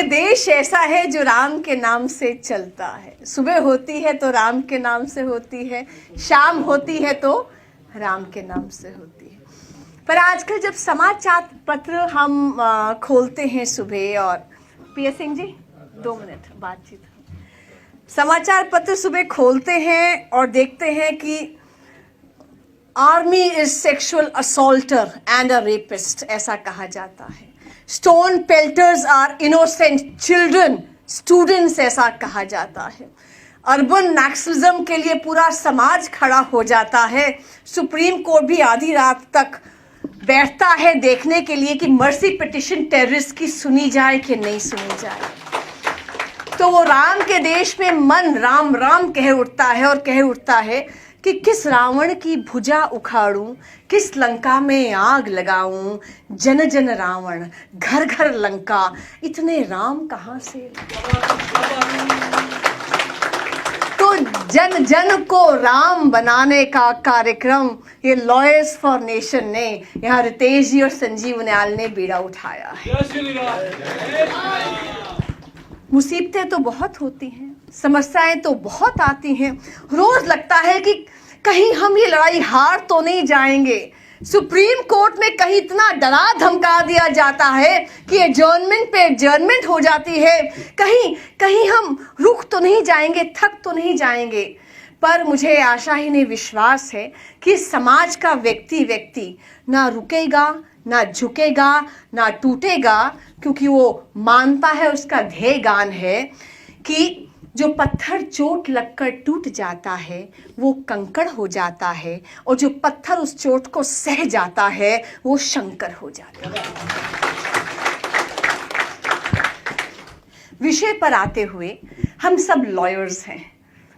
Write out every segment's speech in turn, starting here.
ये देश ऐसा है जो राम के नाम से चलता है। सुबह होती है तो राम के नाम से होती है, शाम होती है तो राम के नाम से होती है। पर आजकल जब समाचार पत्र हम खोलते हैं सुबह, और पीएस सिंह जी 2 मिनट बातचीत, समाचार पत्र सुबह खोलते हैं और देखते हैं कि army is sexual assaulter and a rapist, ऐसा कहा जाता है। Stone pelters are innocent children, students, ऐसा कहा जाता है। अर्बन नक्सलिज्म के लिए पूरा समाज खड़ा हो जाता है। सुप्रीम कोर्ट भी आधी रात तक बैठता है देखने के लिए कि मर्सी पिटिशन टेररिस्ट की सुनी जाए कि नहीं सुनी जाए। तो वो राम के देश में मन राम राम कह उठता है और कह उठता है कि किस रावण की भुजा उखाड़ूं, किस लंका में आग लगाऊं, जन जन रावण घर घर लंका, इतने राम कहां से। तो जन जन को राम बनाने का कार्यक्रम ये लॉयर्स फॉर नेशन ने, यहाँ रितेश जी और संजीव उनियाल ने बीड़ा उठाया है। मुसीबतें तो बहुत होती हैं, समस्याएं तो बहुत आती हैं। रोज लगता है कि कहीं हम ये लड़ाई हार तो नहीं जाएंगे। सुप्रीम कोर्ट में कहीं इतना डरा धमका दिया जाता है कि एडजर्नमेंट पे एडजर्नमेंट हो जाती है। कहीं कहीं हम रुक तो नहीं जाएंगे, थक तो नहीं जाएंगे। पर मुझे आशा ही नहीं विश्वास है कि समाज का व्यक्ति ना रुकेगा, ना झुकेगा, ना टूटेगा, क्योंकि वो मानता है, उसका ध्येय गान है कि जो पत्थर चोट लगकर टूट जाता है वो कंकड़ हो जाता है, और जो पत्थर उस चोट को सह जाता है वो शंकर हो जाता है। विषय पर आते हुए, हम सब लॉयर्स हैं।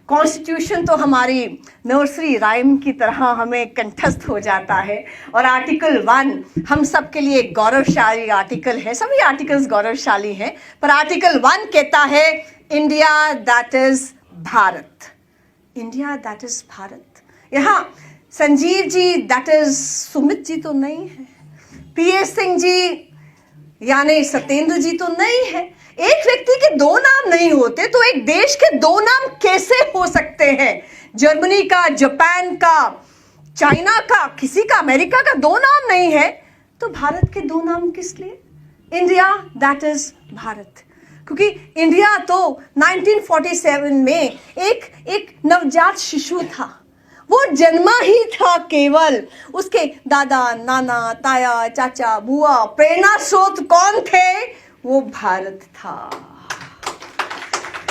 कॉन्स्टिट्यूशन तो हमारी नर्सरी राइम की तरह हमें कंठस्थ हो जाता है, और आर्टिकल 1 हम सब के लिए गौरवशाली आर्टिकल है। सभी आर्टिकल्स गौरवशाली हैं, पर आर्टिकल 1 कहता है India that is Bharat. India that is Bharat. यहाँ संजीव जी दैट इज सुमित जी तो नहीं है, पीएस सिंह जी यानी सत्येंद्र जी तो नहीं है। एक व्यक्ति के 2 नाम नहीं होते तो एक देश के 2 नाम कैसे हो सकते हैं? जर्मनी का, जापान का, चाइना का, किसी का, अमेरिका का 2 नाम नहीं है, तो भारत के 2 नाम किस लिए? India that is Bharat. क्योंकि इंडिया तो 1947 में एक नवजात शिशु था। वो जन्मा ही था केवल, उसके दादा, नाना, ताया, चाचा, बुआ, प्रेरणा स्रोत कौन थे? वो भारत था।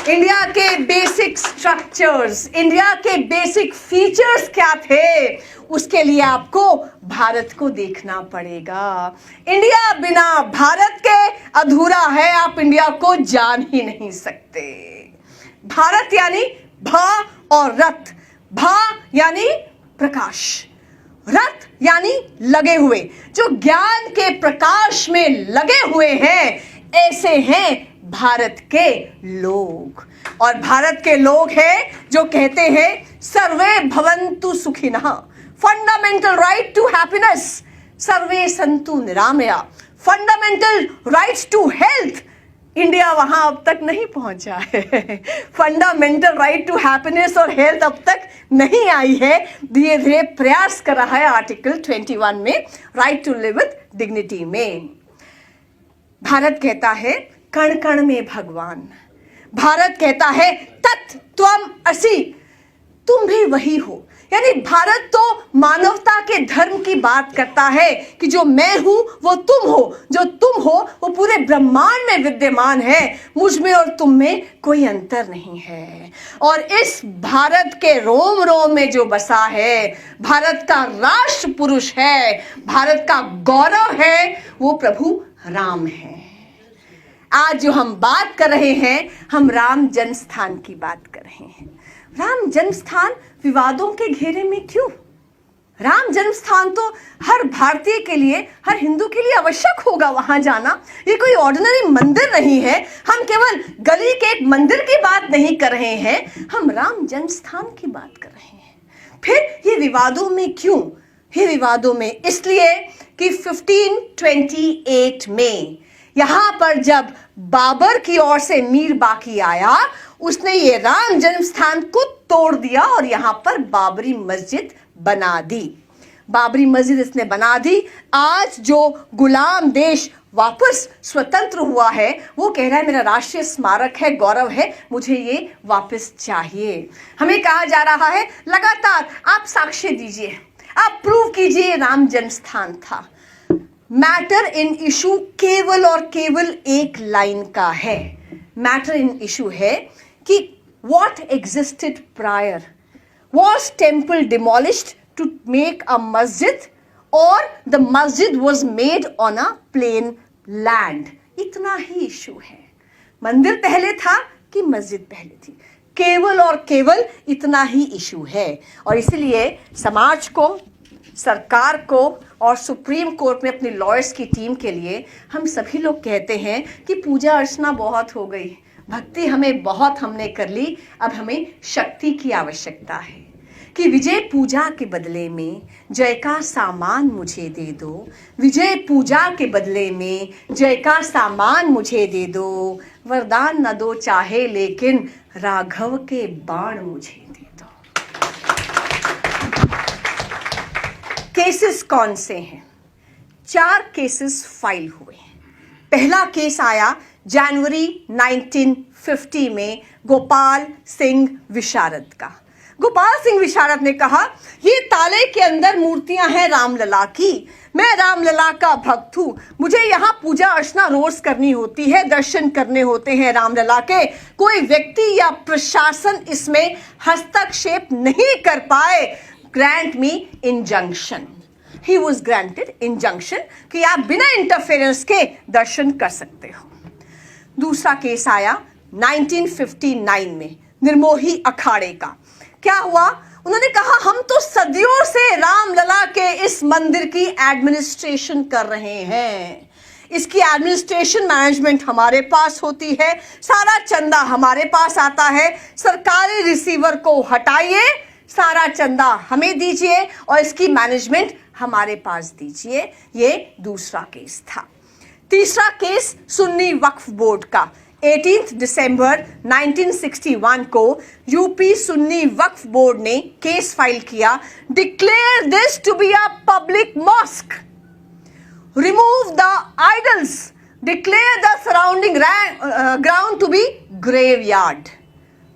इंडिया के बेसिक स्ट्रक्चर्स, इंडिया के बेसिक फीचर्स क्या थे, उसके लिए आपको भारत को देखना पड़ेगा। इंडिया बिना भारत के अधूरा है, आप इंडिया को जान ही नहीं सकते। भारत यानी भा और रथ। भा यानी प्रकाश, रथ यानी लगे हुए, जो ज्ञान के प्रकाश में लगे हुए हैं, ऐसे हैं भारत के लोग। और भारत के लोग हैं जो कहते हैं सर्वे भवन्तु सुखिनः, फंडामेंटल राइट टू हैप्पीनेस, सर्वे संतु निरामया, fundamental rights to health. India वहां अब तक नहीं पहुंचा है। फंडामेंटल राइट टू हैप्पीनेस और हेल्थ अब तक नहीं आई है। धीरे धीरे प्रयास कर रहा है आर्टिकल 21 में, right to live with dignity में। भारत कहता है कण कण में भगवान। भारत कहता है तत् त्वम असि, तुम भी वही हो। यानी भारत तो मानवता के धर्म की बात करता है कि जो मैं हूं वो तुम हो, जो तुम हो वो पूरे ब्रह्मांड में विद्यमान है, मुझ में और तुम में कोई अंतर नहीं है। और इस भारत के रोम रोम में जो बसा है, भारत का राष्ट्र पुरुष है, भारत का गौरव है, वो प्रभु राम है। आज जो हम बात कर रहे हैं, हम राम जन्मस्थान की बात कर रहे हैं। राम जन्मस्थान विवादों के घेरे में क्यों? राम जन्मस्थान तो हर भारतीय के लिए, हर हिंदू के लिए आवश्यक होगा वहां जाना। ये कोई ऑर्डिनरी मंदिर नहीं है। हम केवल गली के एक मंदिर की बात नहीं कर रहे हैं, हम राम जन्मस्थान की बात कर रहे हैं। फिर ये विवादों में क्यों? ये विवादों में इसलिए कि 1528 में यहां पर जब बाबर की ओर से मीर बाकी आया, उसने ये राम जन्म स्थान को तोड़ दिया और यहां पर बाबरी मस्जिद बना दी। बाबरी मस्जिद इसने बना दी। आज जो गुलाम देश वापस स्वतंत्र हुआ है, वो कह रहा है मेरा राष्ट्रीय स्मारक है, गौरव है, मुझे ये वापस चाहिए। हमें कहा जा रहा है लगातार आप साक्ष्य दीजिए, आप प्रूव कीजिए राम जन्म स्थान था। मैटर इन इशू केवल और केवल एक लाइन का है। मैटर इन इशू है कि what existed prior, was temple demolished to make a masjid or the masjid was made on a plain land? इतना ही इशू है। मंदिर पहले था कि मस्जिद पहले थी, केवल और केवल इतना ही इशू है। और इसलिए समाज को, सरकार को और सुप्रीम कोर्ट में अपनी लॉयर्स की टीम के लिए हम सभी लोग कहते हैं कि पूजा अर्चना बहुत हो गई, भक्ति हमें बहुत हमने कर ली, अब हमें शक्ति की आवश्यकता है कि विजय पूजा के बदले में जय का सामान मुझे दे दो, विजय पूजा के बदले में जय का सामान मुझे दे दो, वरदान न दो चाहे लेकिन राघव के बाण मुझे दे दो। केसेस कौन से हैं? 4 केसेस फाइल हुए। पहला केस आया जनवरी 1950 में गोपाल सिंह विशारद का। गोपाल सिंह विशारद ने कहा ये ताले के अंदर मूर्तियां हैं रामलला की, मैं रामलला का भक्त हूं, मुझे यहाँ पूजा अर्चना रोज करनी होती है, दर्शन करने होते हैं रामलला के, कोई व्यक्ति या प्रशासन इसमें हस्तक्षेप नहीं कर पाए, grant me injunction. He was granted injunction कि आप बिना इंटरफेरेंस के दर्शन कर सकते हो। दूसरा केस आया 1959 में निर्मोही अखाड़े का। क्या हुआ? उन्होंने कहा हम तो सदियों से रामलला के इस मंदिर की एडमिनिस्ट्रेशन कर रहे हैं, इसकी एडमिनिस्ट्रेशन मैनेजमेंट हमारे पास होती है, सारा चंदा हमारे पास आता है, सरकारी रिसीवर को हटाइए, सारा चंदा हमें दीजिए और इसकी मैनेजमेंट हमारे पास दीजिए। ये दूसरा केस था। तीसरा केस सुन्नी वक्फ बोर्ड का। 18 दिसंबर 1961 को यूपी सुन्नी वक्फ बोर्ड ने केस फाइल किया, declare this to be a public mosque, remove the idols, declare the surrounding ground to be graveyard.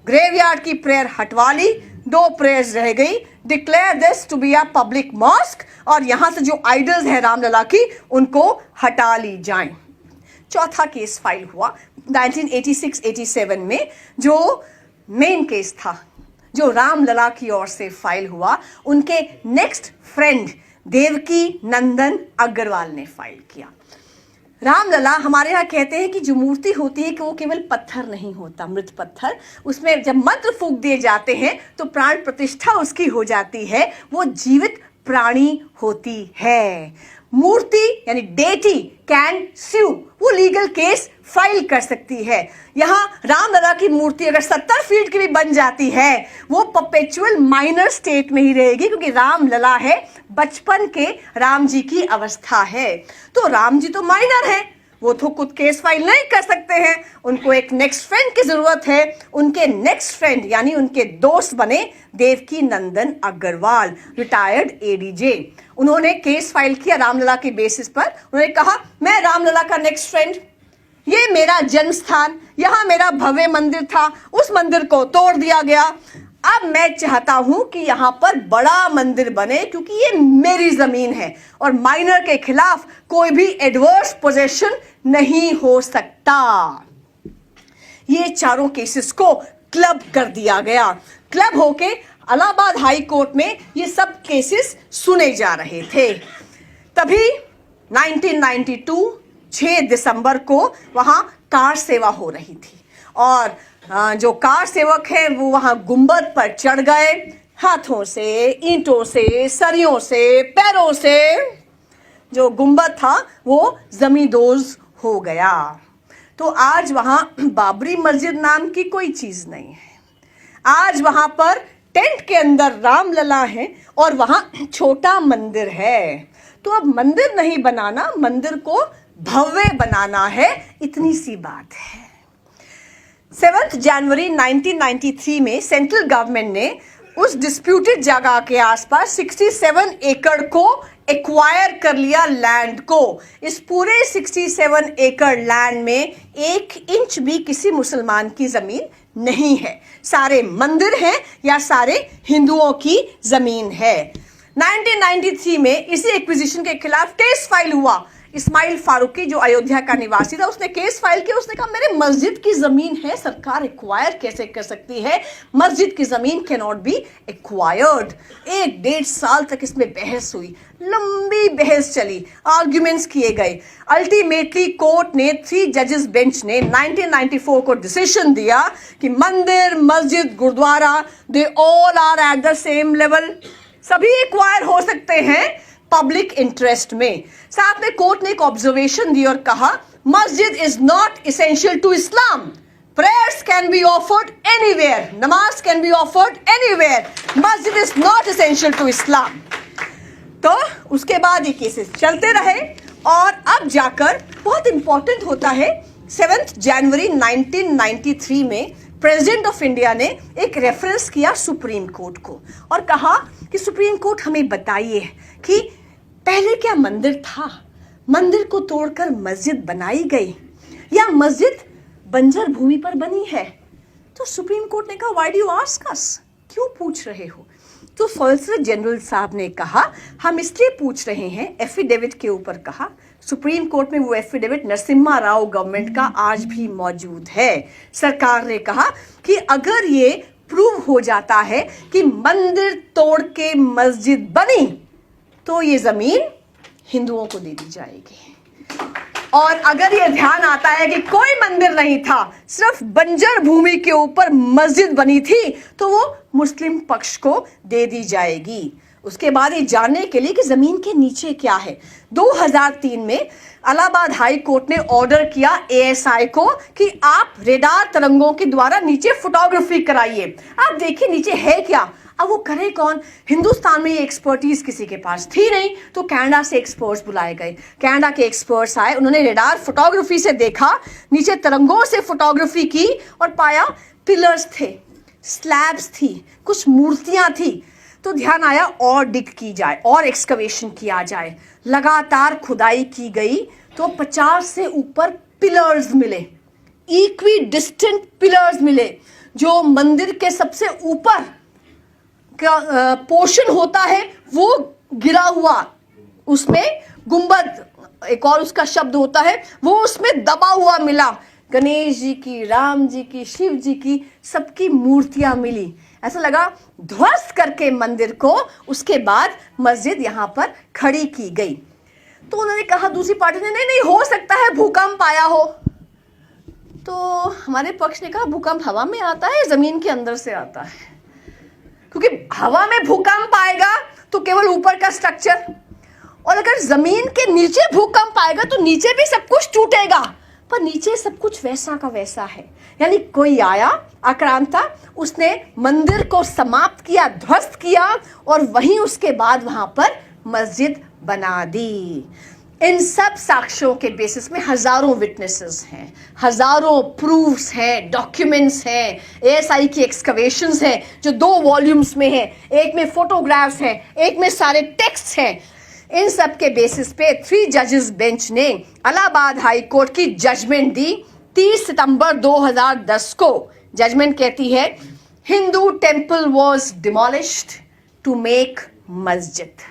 Graveyard की प्रेयर हटवा ली, 2 प्रेयर्स रह गई, declare this to be a public mosque, और यहां से जो आइडल्स है रामलला की उनको हटा ली जाएं। चौथा केस फाइल हुआ 1986-87 में, जो मेन केस था, जो रामलला की ओर से फाइल हुआ, उनके नेक्स्ट फ्रेंड देवकी नंदन अग्रवाल ने फाइल किया। रामलला हमारे यहाँ कहते हैं कि जो मूर्ति होती है कि वो केवल पत्थर नहीं होता, मृत पत्थर, उसमें जब मंत्र फूंक दिए जाते हैं तो प्राण प्रतिष्ठा उसकी हो जाती है, वो जीवित प्राणी होती है। मूर्ति यानी डेटी कैन स्यू, वो लीगल केस फाइल कर सकती है। यहाँ रामलला की मूर्ति अगर 70 फीट की भी बन जाती है, वो परपेचुअल माइनर स्टेट में ही रहेगी, क्योंकि रामलला है, बचपन के राम जी की अवस्था है। तो राम जी तो माइनर है, वो तो खुद केस फाइल नहीं कर सकते हैं, उनको एक नेक्स्ट फ्रेंड की जरूरत है। उनके नेक्स्ट फ्रेंड यानी उनके दोस्त बने देवकी नंदन अग्रवाल, रिटायर्ड एडीजे। उन्होंने केस फाइल किया रामलला के बेसिस पर। उन्होंने कहा मैं रामलला का नेक्स्ट फ्रेंड, ये मेरा जन्म स्थान, यहाँ मेरा भव्य मंदिर था, उस मंदिर को तोड़ दिया गया, अब मैं चाहता हूं कि यहां पर बड़ा मंदिर बने, क्योंकि ये मेरी जमीन है और माइनर के खिलाफ कोई भी एडवर्स पोजेशन नहीं हो सकता। ये चारों केसेस को क्लब कर दिया गया। क्लब होके इलाहाबाद हाई कोर्ट में ये सब केसेस सुने जा रहे थे। तभी 1992 6 दिसंबर को वहां कार सेवा हो रही थी और जो कार सेवक है वो वहां गुंबद पर चढ़ गए, हाथों से, ईंटों से, सरियों से, पैरों से जो गुंबद था वो जमींदोज हो गया। तो आज वहां बाबरी मस्जिद नाम की कोई चीज नहीं है। आज वहां पर टेंट के अंदर रामलला है और वहां छोटा मंदिर है। तो अब मंदिर नहीं बनाना, मंदिर को भव्य बनाना है, इतनी सी बात है। 7 जनवरी 1993 में सेंट्रल गवर्नमेंट ने उस डिस्प्यूटेड जगह के आसपास 67 एकड़ को एक्वायर कर लिया लैंड को। इस पूरे 67 एकड़ लैंड में 1 इंच भी किसी मुसलमान की जमीन नहीं है, सारे मंदिर हैं या सारे हिंदुओं की जमीन है। 1993 में इसी एक्विजिशन के खिलाफ केस फाइल हुआ। इस्माइल फारूकी जो अयोध्या का निवासी था, उसने केस फाइल किया। उसने कहा मेरे मस्जिद की जमीन है, सरकार एक्वायर कैसे कर सकती है, मस्जिद की जमीन कैन नॉट बी एक्वायर्ड। 1-1.5 साल तक इसमें बहस हुई, लंबी बहस चली, आर्ग्यूमेंट्स किए गए। अल्टीमेटली कोर्ट ने 3 जजेस बेंच ने 1994 को डिसीजन दिया कि मंदिर, मस्जिद, गुरुद्वारा, they all are at the same level, सभी एक्वायर हो सकते हैं पब्लिक इंटरेस्ट में। साथ में कोर्ट ने एक ऑब्जर्वेशन दी और कहा masjid is not essential to Islam, prayers can be offered anywhere, namaz can be offered anywhere, masjid is not essential to Islam. तो उसके बाद ये केसेस चलते रहे और अब जाकर बहुत इंपॉर्टेंट होता है 7 जनवरी 1993 में प्रेसिडेंट ऑफ इंडिया ने एक रेफरेंस किया सुप्रीम कोर्ट को और कहा कि सुप्रीम कोर्ट हमें बताइए कि पहले क्या मंदिर था, मंदिर को तोड़कर मस्जिद बनाई गई या मस्जिद बंजर भूमि पर बनी है। तो सुप्रीम कोर्ट ने कहा why do you ask us, क्यों पूछ रहे हो। तो सॉलिसिटर जनरल साहब ने कहा हम इसलिए पूछ रहे हैं, एफिडेविट के ऊपर कहा। सुप्रीम कोर्ट में वो एफिडेविट नरसिम्हा राव गवर्नमेंट का आज भी मौजूद है। सरकार ने कहा कि अगर ये प्रूव हो जाता है कि मंदिर तोड़ के मस्जिद बनी तो ये जमीन हिंदुओं को दे दी जाएगी, और अगर ये ध्यान आता है कि कोई मंदिर नहीं था, सिर्फ बंजर भूमि के ऊपर मस्जिद बनी थी, तो वो मुस्लिम पक्ष को दे दी जाएगी। उसके बाद ये जानने के लिए कि जमीन के नीचे क्या है, 2003 में इलाहाबाद हाई कोर्ट ने ऑर्डर किया एएसआई को कि आप रेडार तरंगों के द्वारा नीचे फोटोग्राफी कराइए, आप देखिए नीचे है क्या। अब वो करे कौन, हिंदुस्तान में ये एक्सपर्टीज किसी के पास थी नहीं, तो कनाडा से एक्सपर्ट्स बुलाए गए। कनाडा के एक्सपर्ट्स आए, उन्होंने रेडार फोटोग्राफी से देखा, नीचे तरंगों से फोटोग्राफी की और पाया पिलर्स थे, स्लैब्स थी, कुछ मूर्तियां थी। तो ध्यान आया और डिग की जाए और एक्सकवेशन किया जाए। लगातार खुदाई की गई तो 50 से ऊपर पिलर्स मिले, इक्वी डिस्टेंट पिलर्स मिले। जो मंदिर के सबसे ऊपर का पोर्शन होता है वो गिरा हुआ, उसमें गुंबद एक और उसका शब्द होता है, वो उसमें दबा हुआ मिला। गणेश जी की, राम जी की, शिव जी की, सबकी मूर्तियां मिली। ऐसा लगा ध्वस्त करके मंदिर को उसके बाद मस्जिद यहां पर खड़ी की गई। तो उन्होंने कहा, दूसरी पार्टी ने, नहीं नहीं हो सकता है भूकंप आया हो। तो हमारे पक्ष ने कहा भूकंप हवा में आता है, जमीन के अंदर से आता है, क्योंकि हवा में भूकंप आएगा तो केवल ऊपर का स्ट्रक्चर, और अगर जमीन के नीचे भूकंप आएगा तो नीचे भी सब कुछ टूटेगा, पर नीचे सब कुछ वैसा का वैसा है। यानी कोई आया आक्रांता, उसने मंदिर को समाप्त किया, ध्वस्त किया, और वहीं उसके बाद वहां पर मस्जिद बना दी। इन सब साक्ष्यों के बेसिस में हजारों विटनेसेस हैं, हजारों प्रूफ्स हैं, डॉक्यूमेंट्स हैं, एएसआई की एक्सकवेशंस हैं जो 2 वॉल्यूम्स में हैं, एक में फोटोग्राफ्स हैं, एक में सारे टेक्स्ट हैं। इन सब के बेसिस पे 3 जजेस बेंच ने इलाहाबाद हाई कोर्ट की जजमेंट दी 30 सितंबर 2010 को। जजमेंट कहती है Hindu temple was demolished to make masjid.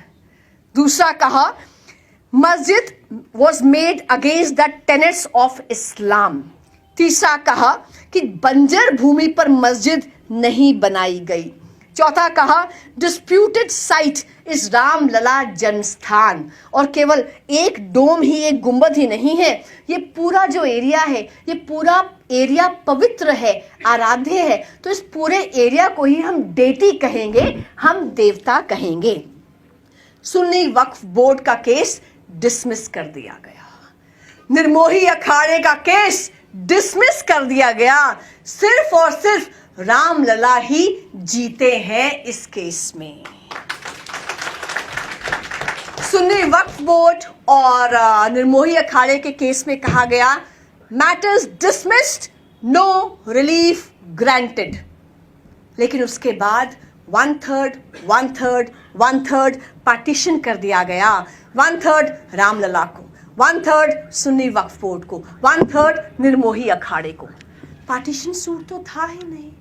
दूसरा कहा masjid was made against the tenets of Islam. तीसरा कहा कि बंजर भूमि पर मस्जिद नहीं बनाई गई। चौथा कहा डिस्प्यूटेड साइट इस रामलला जन्म स्थान, और केवल एक डोम ही, एक गुंबद ही नहीं है, ये पूरा जो एरिया है, ये पूरा एरिया पवित्र है, आराध्य है। तो इस पूरे एरिया को ही हम डेटी कहेंगे, हम देवता कहेंगे। सुन्नी वक्फ बोर्ड का केस डिसमिस कर दिया गया, निर्मोही अखाड़े का केस डिसमिस कर दिया गया। सिर्फ और सिर्फ रामलला ही जीते हैं इस केस में। सुन्नी वक्फ बोर्ड और निर्मोही अखाड़े के केस में कहा गया matters dismissed, no relief granted. लेकिन उसके बाद 1/3 पार्टीशन कर दिया गया। 1/3 रामलला को, 1/3 सुन्नी वक्फ बोर्ड को, 1/3 निर्मोही अखाड़े को। पार्टीशन सूट तो था ही नहीं।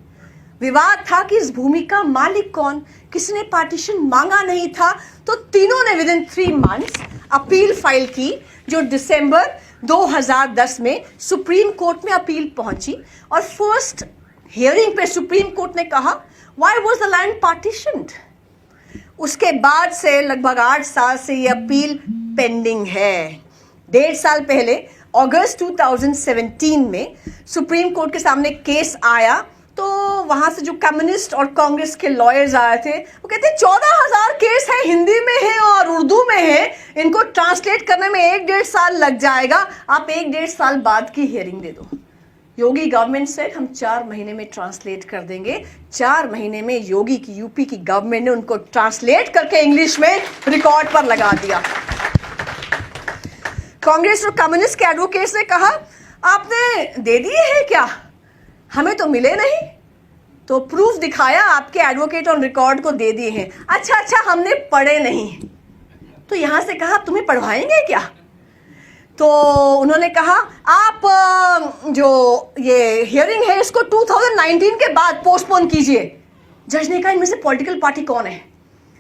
विवाद था कि इस भूमि का मालिक कौन, किसी ने पार्टीशन मांगा नहीं था। तो तीनों ने विदिन 3 मंथ्स अपील फाइल की, जो दिसंबर 2010 में सुप्रीम कोर्ट में अपील पहुंची। और फर्स्ट हियरिंग पे सुप्रीम कोर्ट ने कहा व्हाई वाज द लैंड पार्टीशन्ड। उसके बाद से लगभग 8 साल से ये अपील पेंडिंग है। 1.5 साल पहले अगस्त 2017 में सुप्रीम कोर्ट के सामने केस आया, तो वहां से जो कम्युनिस्ट और कांग्रेस के लॉयर्स आए थे, वो कहते हैं 14,000 केस है, हिंदी में है और उर्दू में है, इनको ट्रांसलेट करने में 1-1.5 साल लग जाएगा, आप 1-1.5 साल बाद की हियरिंग दे दो। योगी गवर्नमेंट से हम 4 महीने में ट्रांसलेट कर देंगे। 4 महीने में योगी की, यूपी की गवर्नमेंट ने उनको ट्रांसलेट करके इंग्लिश में रिकॉर्ड पर लगा दिया। कांग्रेस और कम्युनिस्ट के एडवोकेट्स ने कहा आपने दे दिए हैं क्या, हमें तो मिले नहीं। तो प्रूफ दिखाया, आपके एडवोकेट ऑन रिकॉर्ड को दे दिए हैं। अच्छा हमने पढ़े नहीं। तो यहां से कहा तुम्हें पढ़वाएंगे क्या। तो उन्होंने कहा आप जो ये हियरिंग है इसको 2019 के बाद पोस्टपोन कीजिए। जज ने कहा इनमें से पॉलिटिकल पार्टी कौन है,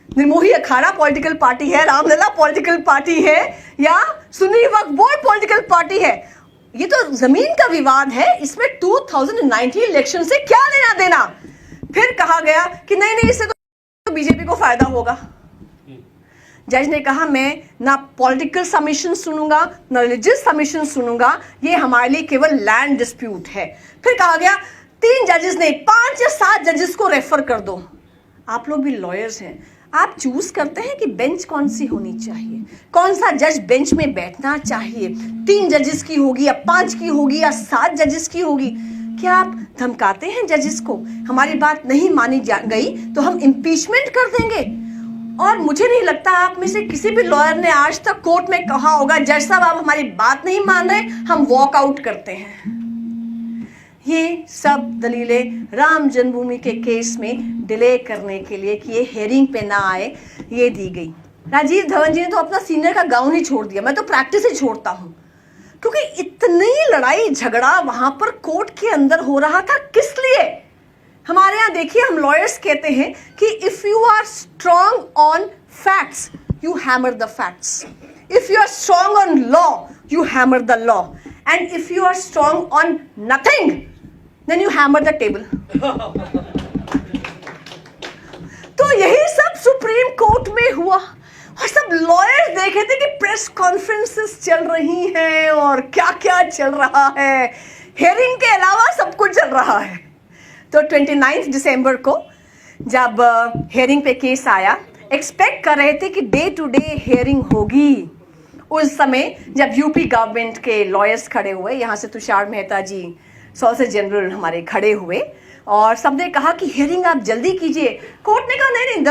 निर्मोही अखाड़ा पॉलिटिकल पार्टी है, रामलला पॉलिटिकल पार्टी है, या Sunni Waqf board political party है। ये तो जमीन का विवाद है, इसमें 2019 इलेक्शन से क्या लेना देना। फिर कहा गया कि नहीं इससे तो बीजेपी को फायदा होगा। जज ने कहा मैं ना पॉलिटिकल सबमिशन सुनूंगा ना रिलीजियस सबमिशन सुनूंगा, ये हमारे लिए केवल लैंड डिस्प्यूट है। फिर कहा गया 3 जजेस ने 5 या 7 जजेस को रेफर कर दो। आप लोग भी लॉयर्स हैं, आप चूज करते हैं कि बेंच कौन सी होनी चाहिए, कौन सा जज बेंच में बैठना चाहिए, 3 जजेस की होगी या 5 की होगी या 7 जजेस की होगी। क्या आप धमकाते हैं जजेस को, हमारी बात नहीं मानी गई तो हम इम्पीचमेंट कर देंगे। और मुझे नहीं लगता आप में से किसी भी लॉयर ने आज तक कोर्ट में कहा होगा जज साहब आप हमारी बात नहीं मान रहे, हम वॉक आउट करते हैं। ये सब दलीलें राम जन्मभूमि के केस में डिले करने के लिए कि ये हेयरिंग पे ना आए, ये दी गई। राजीव धवन जी ने तो अपना सीनियर का गाउन ही छोड़ दिया, मैं तो प्रैक्टिस ही छोड़ता हूँ, क्योंकि इतनी लड़ाई झगड़ा वहां पर कोर्ट के अंदर हो रहा था। किस लिए? हमारे यहाँ देखिए, हम लॉयर्स कहते हैं कि if you are strong on facts you hammer the facts, if you are strong on law you hammer the law, and if you are strong on nothing then you hammer the table. तो यही सब supreme court में हुआ और सब lawyers देखे थे कि प्रेस कॉन्फ्रेंसेस चल रही हैं और क्या क्या चल रहा है, हियरिंग के अलावा सब कुछ चल रहा है। तो 29 दिसंबर को जब हियरिंग पे केस आया, एक्सपेक्ट कर रहे थे कि डे टू डे हियरिंग होगी। उस समय जब यूपी गवर्नमेंट के लॉयर्स खड़े हुए, यहाँ से तुषार मेहता जी सॉलिसिटर जनरल हमारे खड़े हुए और सबने कहा कि हियरिंग आप जल्दी कीजिए। कोर्ट ने कहा नहीं,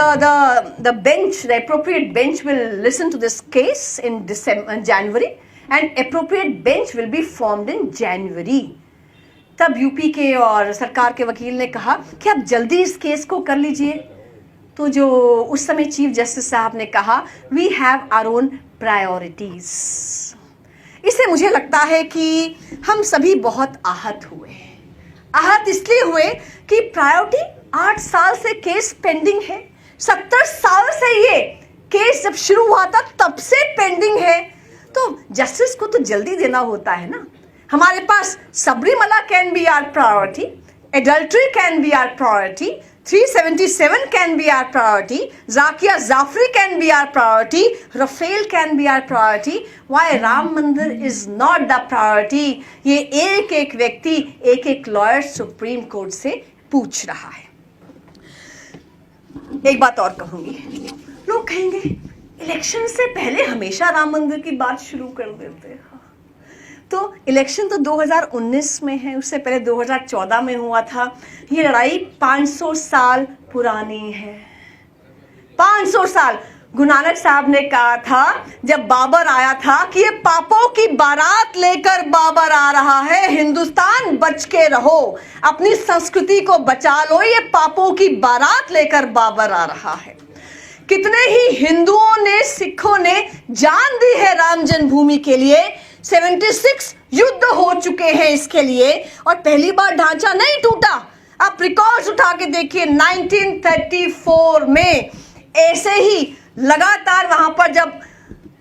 the bench, the appropriate bench will listen to this case in January and appropriate bench will be formed in January. तब यूपी के और सरकार के वकील ने कहा कि आप जल्दी इस केस को कर लीजिए। तो जो उस समय चीफ जस्टिस साहब ने कहा we have our own priorities. इससे मुझे लगता है कि हम सभी बहुत आहत हुए। आहत इसलिए हुए कि प्रायोरिटी 8 साल से केस पेंडिंग है, 70 साल से ये केस जब शुरू हुआ था तब से पेंडिंग है। तो जस्टिस को तो जल्दी देना होता है ना। हमारे पास Sabarimala can be our priority, adultery can be our priority, 377 can be our priority, Zakia Zafri can be our priority, Rafael can be our priority. Why Ram Mandir is not the priority? ये एक एक व्यक्ति, एक एक lawyer supreme court से पूछ रहा है। एक बात और कहूंगी, लोग कहेंगे इलेक्शन से पहले हमेशा राम मंदिर की बात शुरू कर देते हैं। तो इलेक्शन तो 2019 में है, उससे पहले 2014 में हुआ था। ये लड़ाई 500 साल पुरानी है। 500 साल गुरु नानक साहब ने कहा था जब बाबर आया था कि ये पापों की बारात लेकर बाबर आ रहा है, हिंदुस्तान बच के रहो, अपनी संस्कृति को बचा लो, ये पापों की बारात लेकर बाबर आ रहा है। कितने ही हिंदुओं ने, सिखों ने जान दी है राम जन्मभूमि के लिए, 76 युद्ध हो चुके हैं इसके लिए, और पहली बार ढांचा नहीं टूटा। आप रिकॉर्ड्स उठा के देखिए, 1934 में ऐसे ही लगातार वहां पर जब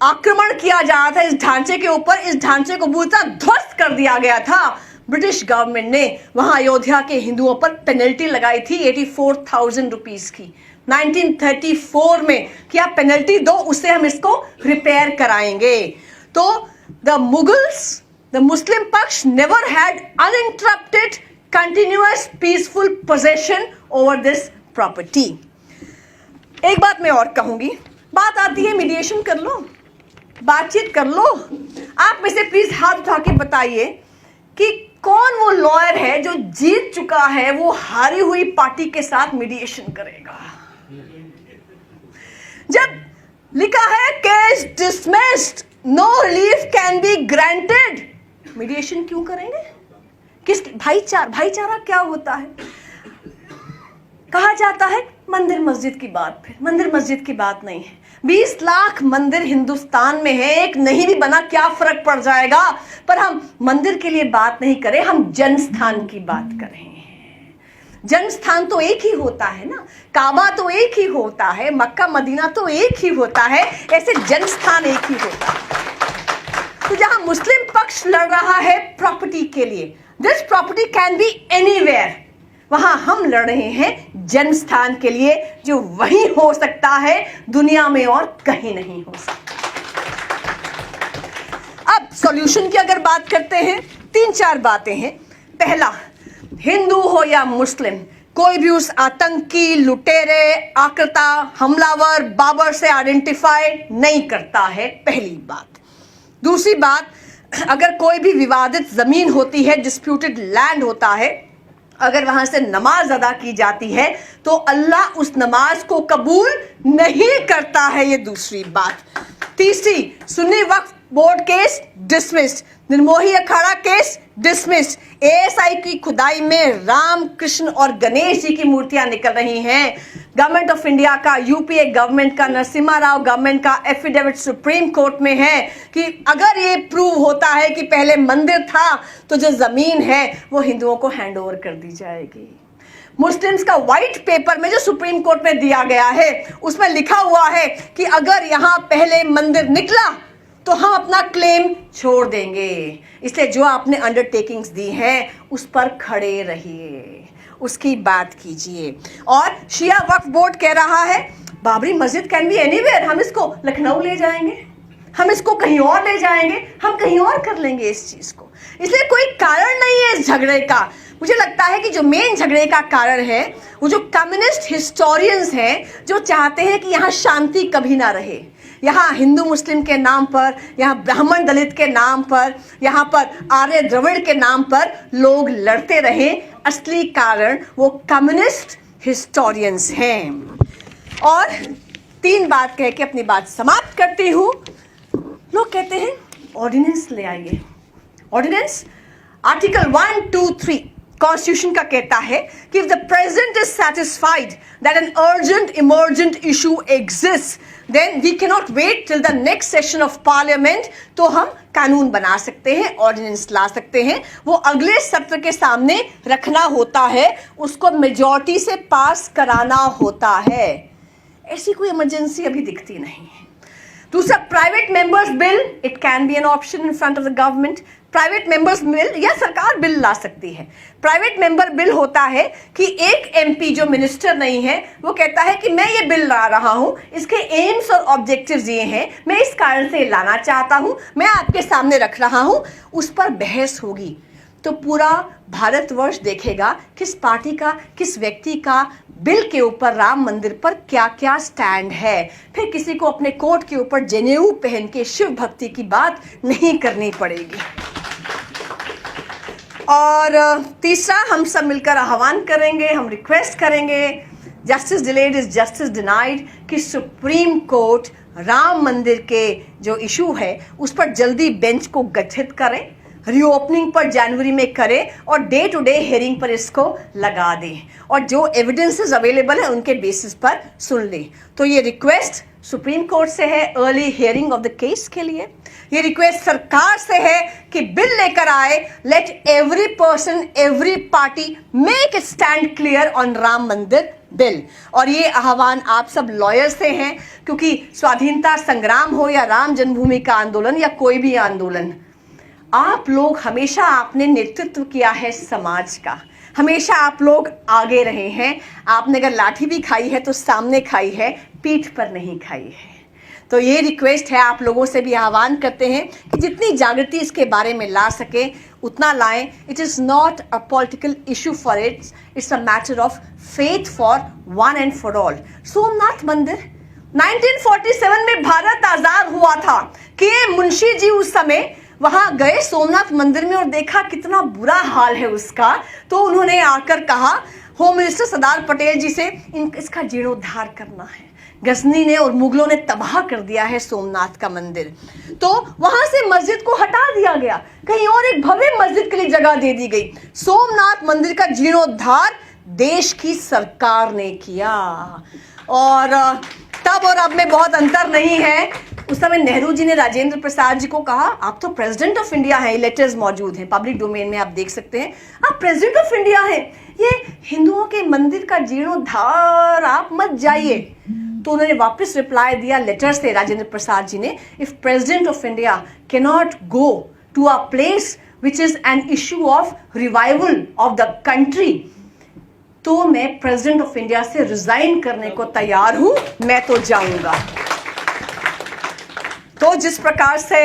आक्रमण किया जा रहा था इस ढांचे के ऊपर, इस ढांचे को पूरी तरह ध्वस्त कर दिया गया था। ब्रिटिश गवर्नमेंट ने वहां अयोध्या के हिंदुओं पर पेनल्टी लगाई थी 84,000 रुपीस की 1934 में, कि आप पेनल्टी दो, उससे हम इसको रिपेयर कराएंगे। तो द मुगल्स, द मुस्लिम पक्ष never had uninterrupted continuous peaceful possession over this property. एक बात मैं और कहूंगी, बात आती है मीडिएशन कर लो, बातचीत कर लो। आप में से प्लीज हाथ उठा के बताइए कि कौन वो लॉयर है जो जीत चुका है, वो हारी हुई पार्टी के साथ मीडिएशन करेगा। जब लिखा है case dismissed, no relief can be granted, mediation क्यों करेंगे? किस भाईचारा क्या होता है? कहा जाता है मंदिर मस्जिद की बात, फिर मंदिर मस्जिद की बात नहीं है। 20 लाख मंदिर हिंदुस्तान में है, एक नहीं भी बना क्या फर्क पड़ जाएगा। पर हम मंदिर के लिए बात नहीं करें, हम जन्मस्थान की बात करें। जन्मस्थान तो एक ही होता है ना, काबा तो एक ही होता है, मक्का मदीना तो एक ही होता है, ऐसे जन्मस्थान एक ही होता है। तो जहां मुस्लिम पक्ष लड़ रहा है प्रॉपर्टी के लिए, this property can be anywhere, वहां हम लड़ रहे हैं जन्मस्थान के लिए, जो वहीं हो सकता है, दुनिया में और कहीं नहीं हो सकता। अब सॉल्यूशन की अगर बात करते हैं, 3-4 बातें हैं। पहला, हिंदू हो या मुस्लिम, कोई भी उस आतंकी, लुटेरे, आक्रता, हमलावर बाबर से आइडेंटिफाई नहीं करता है, पहली बात। दूसरी बात, अगर कोई भी विवादित जमीन होती है, डिस्प्यूटेड लैंड होता है, अगर वहां से नमाज अदा की जाती है तो अल्लाह उस नमाज को कबूल नहीं करता है, ये दूसरी बात। तीसरी, Sunni Waqf board case dismissed, Nirmohi Akhara case dismissed, ASI की खुदाई में राम, कृष्ण और गणेश जी की मूर्तियां निकल रही हैं। गवर्नमेंट ऑफ इंडिया का, यूपीए गवर्नमेंट का, नरसिम्हा राव गवर्नमेंट का एफिडेविट सुप्रीम कोर्ट में है कि अगर ये प्रूव होता है कि पहले मंदिर था तो जो जमीन है वो हिंदुओं को हैंड ओवर कर दी जाएगी। मुस्लिम्स का व्हाइट पेपर में जो सुप्रीम कोर्ट में दिया गया है, उसमें लिखा हुआ है कि अगर यहां पहले मंदिर निकला तो हम अपना क्लेम छोड़ देंगे। इसलिए जो आपने अंडरटेकिंग्स दी हैं उस पर खड़े रहिए, उसकी बात कीजिए। और शिया वक्फ बोर्ड कह रहा है बाबरी मस्जिद कैन बी एनीवेयर, हम इसको लखनऊ ले जाएंगे, हम इसको कहीं और ले जाएंगे, हम कहीं और कर लेंगे इस चीज को। इसलिए कोई कारण नहीं है इस झगड़े का। मुझे लगता है कि जो मेन झगड़े का कारण है वो जो कम्युनिस्ट हिस्टोरियंस हैं, जो चाहते हैं कि यहाँ शांति कभी ना रहे, यहाँ हिंदू मुस्लिम के नाम पर, यहाँ ब्राह्मण दलित के नाम पर, यहाँ पर आर्य द्रविड़ के नाम पर लोग लड़ते रहें। असली कारण वो कम्युनिस्ट हिस्टोरियंस हैं। और 3 बात कह के अपनी बात समाप्त करती हूँ। लोग कहते हैं ऑर्डिनेंस ले आइए। ऑर्डिनेंस आर्टिकल 1, 2, 3 कॉन्स्टिट्यूशन का कहता है कि if the president is satisfied that an urgent emergent issue exists, then we cannot wait till the next session of parliament, तो हम कानून बना सकते हैं, ऑर्डिनेंस ला सकते हैं। वो अगले सत्र के सामने रखना होता है, उसको मेजॉरिटी से पास कराना होता है। ऐसी कोई इमरजेंसी अभी दिखती नहीं है। दूसरा, private members bill, it can be an option in front of the government. Private members bill या सरकार बिल ला सकती है। प्राइवेट मेंबर बिल होता है कि एक एमपी जो मिनिस्टर नहीं है वो कहता है कि मैं ये बिल ला रहा हूं, इसके एम्स और ऑब्जेक्टिव्स ये हैं, मैं इस कारण से लाना चाहता हूं, मैं आपके सामने रख रहा हूं, उस पर बहस होगी। तो पूरा भारतवर्ष देखेगा किस पार्टी का, किस व्यक्ति का बिल के ऊपर, राम मंदिर पर क्या क्या स्टैंड है। फिर किसी को अपने कोट के ऊपर जनेऊ पहन के शिव भक्ति की बात नहीं करनी पड़ेगी। और तीसरा, हम सब मिलकर आह्वान करेंगे, हम रिक्वेस्ट करेंगे justice delayed is justice denied कि सुप्रीम कोर्ट राम मंदिर के जो इशू है उस पर जल्दी बेंच को गठित करें, रीओपनिंग पर जनवरी में करे और डे टू डे हियरिंग पर इसको लगा दे और जो एविडेंसेस अवेलेबल है उनके बेसिस पर सुन ले। तो ये रिक्वेस्ट सुप्रीम कोर्ट से है early hearing of the case के लिए। ये रिक्वेस्ट सरकार से है कि बिल लेकर आए, let every person every party make it stand clear on Ram mandir bill. और ये आह्वान आप सब लॉयर्स से हैं, क्योंकि स्वाधीनता संग्राम हो या राम जन्मभूमि का आंदोलन या कोई भी आंदोलन, आप लोग हमेशा आपने नेतृत्व किया है समाज का, हमेशा आप लोग आगे रहे हैं। आपने अगर लाठी भी खाई है तो सामने खाई है, पीठ पर नहीं खाई है। तो ये रिक्वेस्ट है, आप लोगों से भी आह्वान करते हैं कि जितनी जागृति इसके बारे में ला सके उतना लाएं। It is not a political issue for it's a matter of faith for one and for all. Somnath मंदिर 1947 में भारत आजाद हुआ था कि मुंशी जी उस समय वहां गए सोमनाथ मंदिर में और देखा कितना बुरा हाल है उसका, तो उन्होंने आकर कहा होम मिनिस्टर सरदार पटेल जी से इसका जीर्णोद्धार करना है। गजनी ने और मुगलों ने तबाह कर दिया है सोमनाथ का मंदिर, तो वहां से मस्जिद को हटा दिया गया, कहीं और एक भव्य मस्जिद के लिए जगह दे दी गई। सोमनाथ मंदिर का जीर्णोद्धार देश की सरकार ने किया और तब और अब में बहुत अंतर नहीं है। उस समय नेहरू जी ने राजेंद्र प्रसाद जी को कहा, आप तो प्रेसिडेंट ऑफ इंडिया हैं, लेटर्स मौजूद हैं पब्लिक डोमेन में, आप देख सकते हैं, आप प्रेसिडेंट ऑफ इंडिया हैं, ये हिंदुओं के मंदिर का जीर्णोद्धार आप मत जाइए। तो उन्होंने वापस रिप्लाई दिया लेटर से राजेंद्र प्रसाद जी ने, if president of India can not go to a place which is an issue of revival of the country, तो मैं प्रेसिडेंट ऑफ इंडिया से रिजाइन करने को तैयार हूं, मैं तो जाऊंगा। तो जिस प्रकार से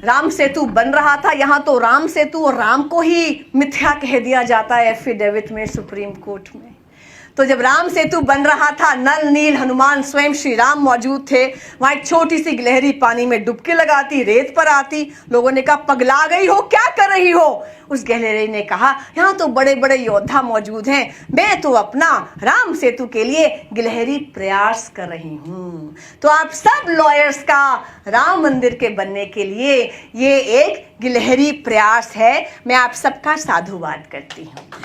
राम सेतु बन रहा था, यहां तो राम सेतु और राम को ही मिथ्या कह दिया जाता है एफिडेविट में सुप्रीम कोर्ट में। तो जब राम सेतु बन रहा था, नल नील हनुमान स्वयं श्री राम मौजूद थे, वहां एक छोटी सी गिलहरी पानी में डुबकी लगाती, रेत पर आती, लोगों ने कहा पगला गई हो, क्या कर रही हो? उस गिलहरी ने कहा यहाँ तो बड़े बड़े योद्धा मौजूद हैं, मैं तो अपना राम सेतु के लिए गिलहरी प्रयास कर रही हूँ। तो आप सब लॉयर्स का राम मंदिर के बनने के लिए ये एक गिलहरी प्रयास है। मैं आप सबका साधुवाद करती हूँ।